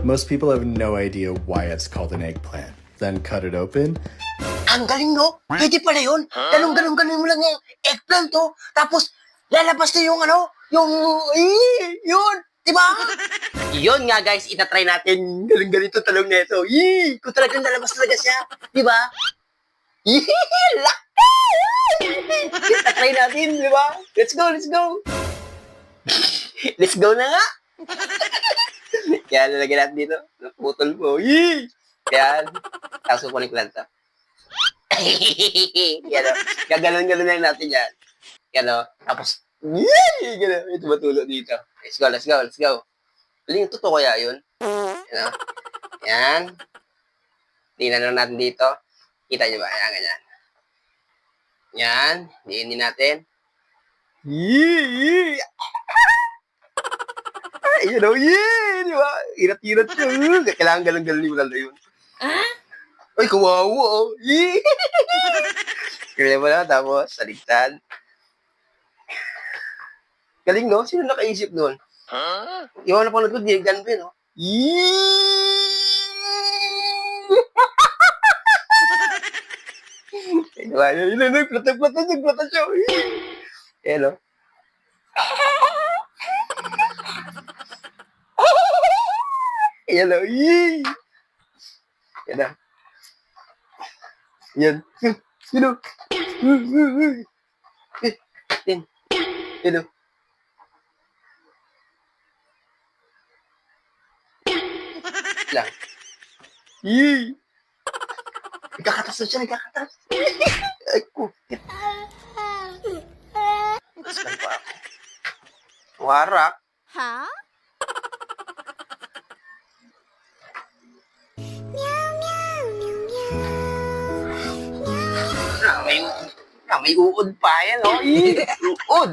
Most people have no idea why it's called an eggplant. Then cut it open. Ang galing, no? Pwede pala yun. Ganun mo lang yung eggplant, oh. Tapos, lalabas na yung yun. Diba? Yun nga, guys. Itatry natin. Galing-ganito talong na ito. Kung talagang lalabas talaga siya. Diba? Laki! Itatry natin, diba? Let's go. Let's go na nga. Yan, lalagyan natin dito. Putol po. Yan. Tapos kukunin ko lang ito. Yan o. Gaganon lang natin yan. Yan o. Tapos, gano'n. Ito matulog dito. Let's go. Aling, totoo kaya yun? Yan o. Yan. Tingnan lang natin dito. Kita nyo ba? Yan, ganyan. Yan. Diinin natin. Yan o. Di ba? Irat-irat yun. Kailangan galang-galang mo lalo yun. Ay, kawawa, oh. Kaya mo na, tapos, saligtad. Galing, no? Sino nakaisip nun? Yung na panood ko, Digan pa, no? Yun, nagplata siya. Ayan, no? Ayan, no? Ayan, no? Yan. Sino? Yan. Sino? Lang. Nagkakatas na siya, nagkakatas. Ay, kukit. Kaskan pa ako. Warak. Ha? May uod pa yan, oh. Uod.